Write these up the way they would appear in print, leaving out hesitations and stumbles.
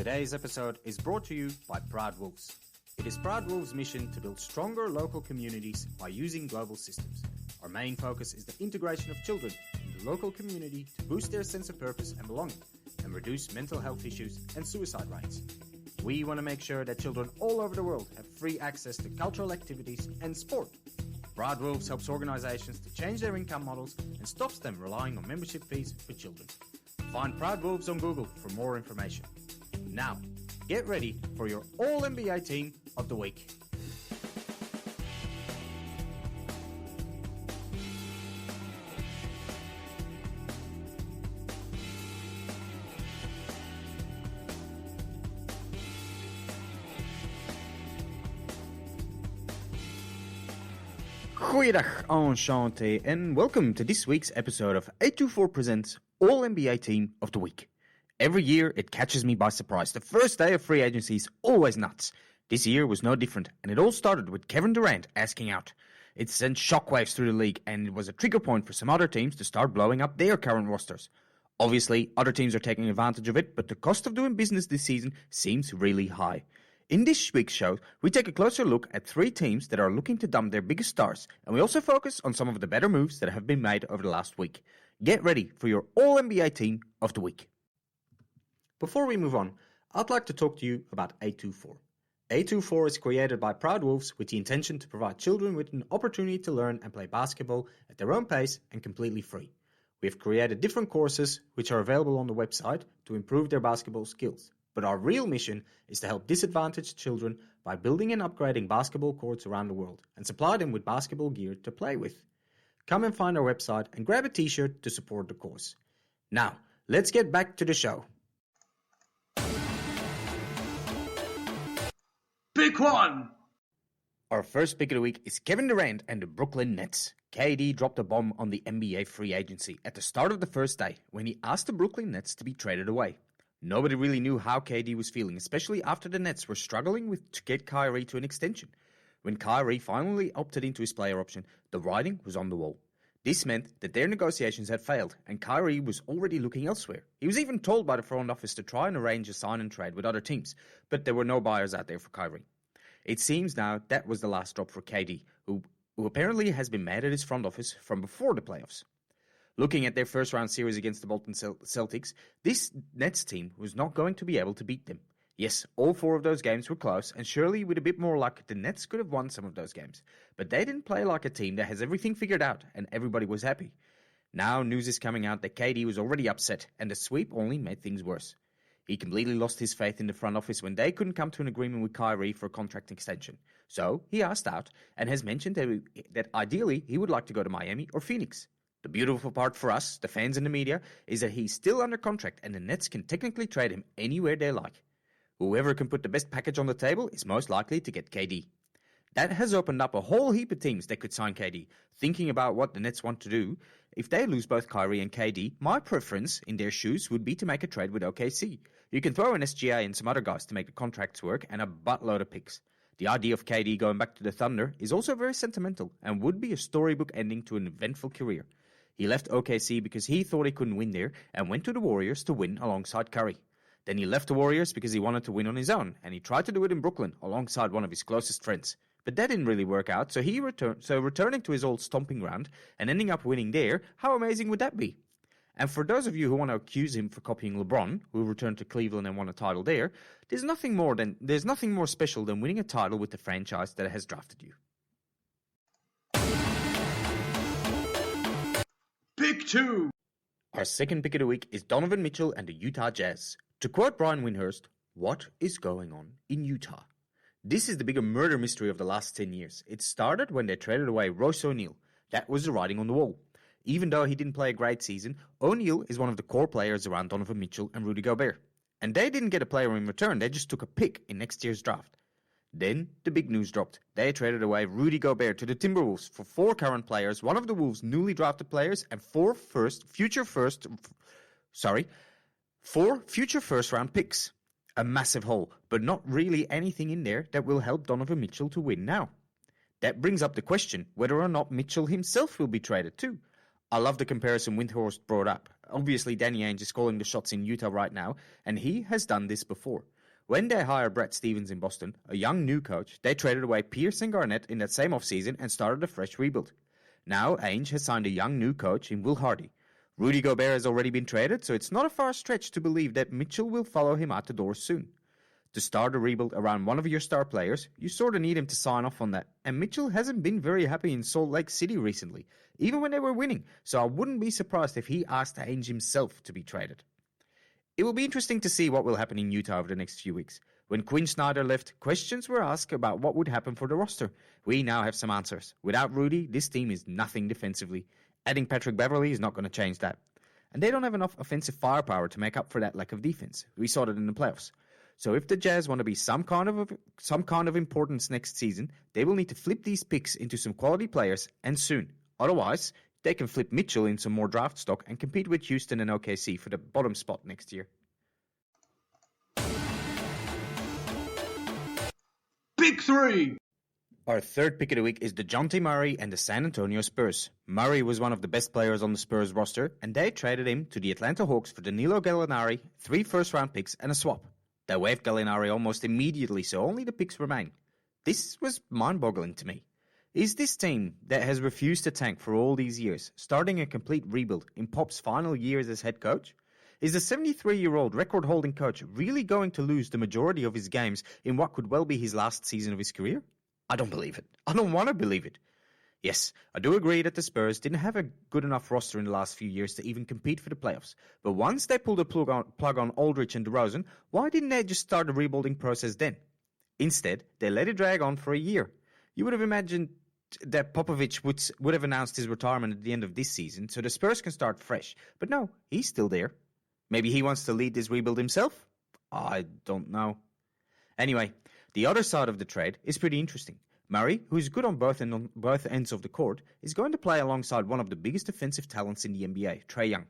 Today's episode is brought to you by Proud Wolves. It is Proud Wolves' mission to build stronger local communities by using global systems. Our main focus is the integration of children in the local community to boost their sense of purpose and belonging and reduce mental health issues and suicide rates. We want to make sure that children all over the world have free access to cultural activities and sport. Proud Wolves helps organizations to change their income models and stops them relying on membership fees for children. Find Proud Wolves on Google for more information. Now, get ready for your All-NBA Team of the Week. Goeiedag, enchantée, and welcome to this week's episode of 824 Presents All-NBA Team of the Week. Every year, it catches me by surprise. The first day of free agency is always nuts. This year was no different, and it all started with Kevin Durant asking out. It sent shockwaves through the league, and it was a trigger point for some other teams to start blowing up their current rosters. Obviously, other teams are taking advantage of it, but the cost of doing business this season seems really high. In this week's show, we take a closer look at three teams that are looking to dump their biggest stars, and we also focus on some of the better moves that have been made over the last week. Get ready for your All-NBA Team of the Week. Before we move on, I'd like to talk to you about 824. 824 is created by Proud Wolves with the intention to provide children with an opportunity to learn and play basketball at their own pace and completely free. We have created different courses which are available on the website to improve their basketball skills. But our real mission is to help disadvantaged children by building and upgrading basketball courts around the world and supply them with basketball gear to play with. Come and find our website and grab a t-shirt to support the course. Now, let's get back to the show. Pick one! Our first pick of the week is Kevin Durant and the Brooklyn Nets. KD dropped a bomb on the NBA free agency at the start of the first day when he asked the Brooklyn Nets to be traded away. Nobody really knew how KD was feeling, especially after the Nets were struggling to get Kyrie to an extension. When Kyrie finally opted into his player option, the writing was on the wall. This meant that their negotiations had failed, and Kyrie was already looking elsewhere. He was even told by the front office to try and arrange a sign and trade with other teams, but there were no buyers out there for Kyrie. It seems now that was the last drop for KD, who apparently has been mad at his front office from before the playoffs. Looking at their first-round series against the Boston Celtics, this Nets team was not going to be able to beat them. Yes, all four of those games were close, and surely with a bit more luck, the Nets could have won some of those games. But they didn't play like a team that has everything figured out, and everybody was happy. Now news is coming out that KD was already upset, and the sweep only made things worse. He completely lost his faith in the front office when they couldn't come to an agreement with Kyrie for a contract extension. So he asked out, and has mentioned that ideally he would like to go to Miami or Phoenix. The beautiful part for us, the fans and the media, is that he's still under contract and the Nets can technically trade him anywhere they like. Whoever can put the best package on the table is most likely to get KD. That has opened up a whole heap of teams that could sign KD. Thinking about what the Nets want to do, if they lose both Kyrie and KD, my preference in their shoes would be to make a trade with OKC. You can throw in SGA and some other guys to make the contracts work and a buttload of picks. The idea of KD going back to the Thunder is also very sentimental and would be a storybook ending to an eventful career. He left OKC because he thought he couldn't win there and went to the Warriors to win alongside Curry. Then he left the Warriors because he wanted to win on his own, and he tried to do it in Brooklyn alongside one of his closest friends. But that didn't really work out, so returning to his old stomping ground and ending up winning there, how amazing would that be? And for those of you who want to accuse him for copying LeBron, who returned to Cleveland and won a title there, there's nothing more special than winning a title with the franchise that has drafted you. Pick two! Our second pick of the week is Donovan Mitchell and the Utah Jazz. To quote Brian Windhurst, what is going on in Utah? This is the bigger murder mystery of the last 10 years. It started when they traded away Royce O'Neal. That was the writing on the wall. Even though he didn't play a great season, O'Neal is one of the core players around Donovan Mitchell and Rudy Gobert. And they didn't get a player in return, they just took a pick in next year's draft. Then the big news dropped. They traded away Rudy Gobert to the Timberwolves for four current players, one of the Wolves' newly drafted players, and four future first-round picks. A massive hole, but not really anything in there that will help Donovan Mitchell to win now. That brings up the question whether or not Mitchell himself will be traded too. I love the comparison Windhorst brought up. Obviously, Danny Ainge is calling the shots in Utah right now, and he has done this before. When they hired Brad Stevens in Boston, a young new coach, they traded away Pierce and Garnett in that same offseason and started a fresh rebuild. Now, Ainge has signed a young new coach in Will Hardy. Rudy Gobert has already been traded, so it's not a far stretch to believe that Mitchell will follow him out the door soon. To start a rebuild around one of your star players, you sort of need him to sign off on that, and Mitchell hasn't been very happy in Salt Lake City recently, even when they were winning, so I wouldn't be surprised if he asked Ainge himself to be traded. It will be interesting to see what will happen in Utah over the next few weeks. When Quinn Snyder left, questions were asked about what would happen for the roster. We now have some answers. Without Rudy, this team is nothing defensively. Adding Patrick Beverley is not going to change that. And they don't have enough offensive firepower to make up for that lack of defense. We saw that in the playoffs. So if the Jazz want to be some kind of importance next season, they will need to flip these picks into some quality players, and soon. Otherwise, they can flip Mitchell in some more draft stock and compete with Houston and OKC for the bottom spot next year. Pick 3. Our third pick of the week is DeJounte Murray and the San Antonio Spurs. Murray was one of the best players on the Spurs roster, and they traded him to the Atlanta Hawks for Danilo Gallinari, 3 first-round picks, and a swap. They waived Gallinari almost immediately, so only the picks remain. This was mind-boggling to me. Is this team that has refused to tank for all these years starting a complete rebuild in Pop's final years as head coach? Is the 73-year-old record-holding coach really going to lose the majority of his games in what could well be his last season of his career? I don't believe it. I don't want to believe it. Yes, I do agree that the Spurs didn't have a good enough roster in the last few years to even compete for the playoffs. But once they pulled the plug on Aldridge and DeRozan, why didn't they just start the rebuilding process then? Instead, they let it drag on for a year. You would have imagined that Popovich would have announced his retirement at the end of this season, so the Spurs can start fresh. But no, he's still there. Maybe he wants to lead this rebuild himself? I don't know. Anyway, the other side of the trade is pretty interesting. Murray, who is good on both ends of the court, is going to play alongside one of the biggest defensive talents in the NBA, Trae Young.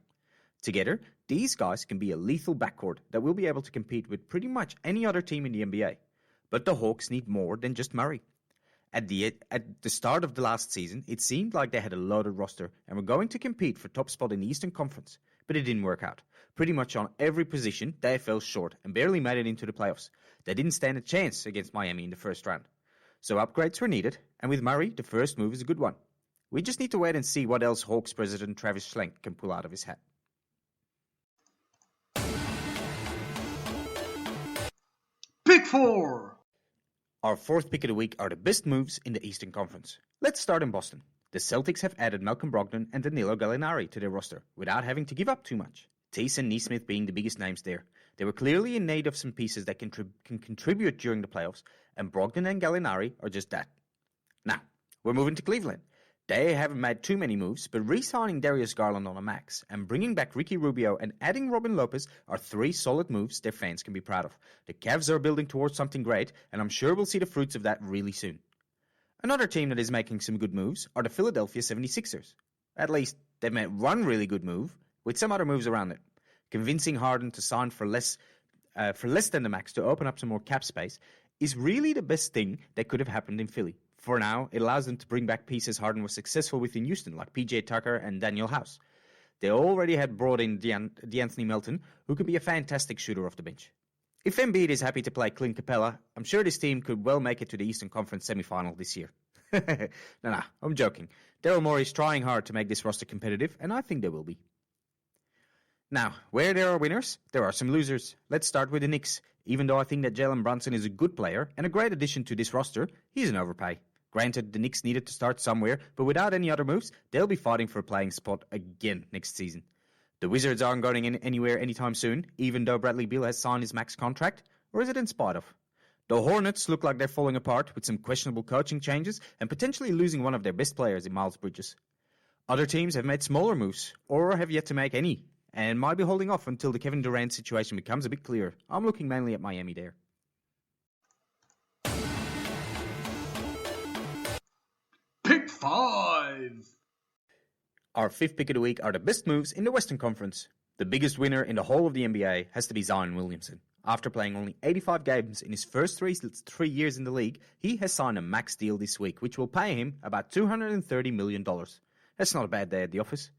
Together, these guys can be a lethal backcourt that will be able to compete with pretty much any other team in the NBA. But the Hawks need more than just Murray. At the start of the last season, it seemed like they had a loaded roster and were going to compete for top spot in the Eastern Conference, but it didn't work out. Pretty much on every position, they fell short and barely made it into the playoffs. They didn't stand a chance against Miami in the first round. So upgrades were needed, and with Murray, the first move is a good one. We just need to wait and see what else Hawks president Travis Schlenk can pull out of his hat. Pick 4. Our fourth pick of the week are the best moves in the Eastern Conference. Let's start in Boston. The Celtics have added Malcolm Brogdon and Danilo Gallinari to their roster without having to give up too much. Tease and Nesmith being the biggest names there. They were clearly in need of some pieces that can contribute during the playoffs, and Brogdon and Gallinari are just that. Now, we're moving to Cleveland. They haven't made too many moves, but re-signing Darius Garland on a max and bringing back Ricky Rubio and adding Robin Lopez are 3 solid moves their fans can be proud of. The Cavs are building towards something great, and I'm sure we'll see the fruits of that really soon. Another team that is making some good moves are the Philadelphia 76ers. At least, they've made one really good move, with some other moves around it. Convincing Harden to sign for less than the max to open up some more cap space is really the best thing that could have happened in Philly. For now, it allows them to bring back pieces Harden was successful with in Houston, like PJ Tucker and Daniel House. They already had brought in DeAnthony Melton, who can be a fantastic shooter off the bench. If Embiid is happy to play Clint Capella, I'm sure this team could well make it to the Eastern Conference semifinal this year. No, I'm joking. Daryl Morey is trying hard to make this roster competitive, and I think they will be. Now, where there are winners, there are some losers. Let's start with the Knicks. Even though I think that Jalen Brunson is a good player and a great addition to this roster, he's an overpay. Granted, the Knicks needed to start somewhere, but without any other moves, they'll be fighting for a playing spot again next season. The Wizards aren't going anywhere anytime soon, even though Bradley Beal has signed his max contract, or is it in spite of? The Hornets look like they're falling apart with some questionable coaching changes and potentially losing one of their best players in Miles Bridges. Other teams have made smaller moves, or have yet to make any, and might be holding off until the Kevin Durant situation becomes a bit clearer. I'm looking mainly at Miami there. Pick 5. Our fifth pick of the week are the best moves in the Western Conference. The biggest winner in the whole of the NBA has to be Zion Williamson. After playing only 85 games in his first three years in the league, he has signed a max deal this week, which will pay him about $230 million. That's not a bad day at the office.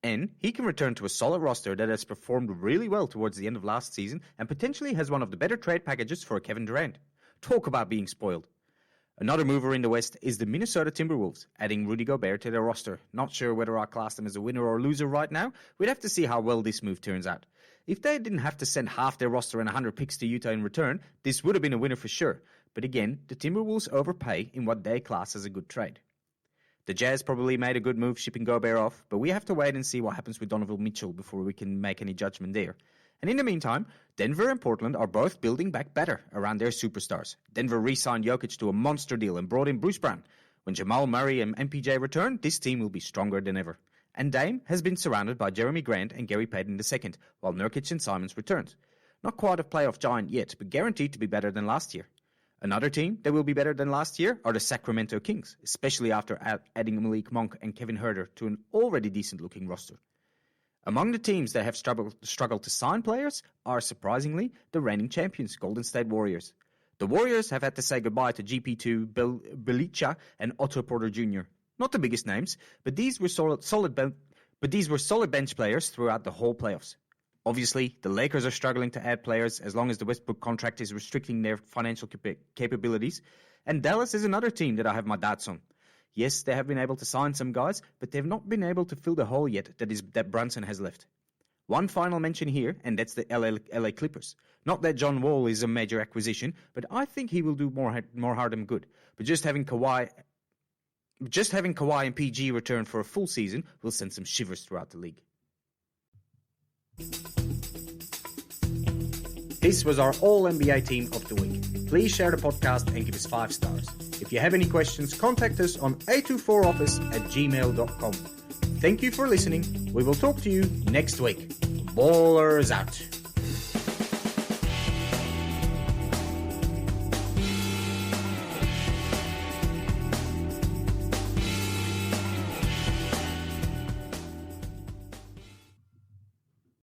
And he can return to a solid roster that has performed really well towards the end of last season and potentially has one of the better trade packages for Kevin Durant. Talk about being spoiled. Another mover in the West is the Minnesota Timberwolves, adding Rudy Gobert to their roster. Not sure whether I class them as a winner or loser right now. We'd have to see how well this move turns out. If they didn't have to send half their roster and 100 picks to Utah in return, this would have been a winner for sure. But again, the Timberwolves overpay in what they class as a good trade. The Jazz probably made a good move shipping Gobert off, but we have to wait and see what happens with Donovan Mitchell before we can make any judgment there. And in the meantime, Denver and Portland are both building back better around their superstars. Denver re-signed Jokic to a monster deal and brought in Bruce Brown. When Jamal Murray and MPJ return, this team will be stronger than ever. And Dame has been surrounded by Jeremy Grant and Gary Payton II, while Nurkic and Simons returned. Not quite a playoff giant yet, but guaranteed to be better than last year. Another team that will be better than last year are the Sacramento Kings, especially after adding Malik Monk and Kevin Huerter to an already decent-looking roster. Among the teams that have struggled to sign players are, surprisingly, the reigning champions, Golden State Warriors. The Warriors have had to say goodbye to GP2, Belicha, and Otto Porter Jr. Not the biggest names, but these were solid bench players throughout the whole playoffs. Obviously, the Lakers are struggling to add players as long as the Westbrook contract is restricting their financial capabilities, and Dallas is another team that I have my doubts on. Yes, they have been able to sign some guys, but they've not been able to fill the hole yet that Brunson has left. One final mention here, and that's the LA Clippers. Not that John Wall is a major acquisition, but I think he will do more harm than good. But just having Kawhi and PG return for a full season will send some shivers throughout the league. This was our All-NBA Team of the Week. Please share the podcast and give us 5 stars. If you have any questions, contact us on a24office@gmail.com. Thank you for listening. We will talk to you next week. Ballers out.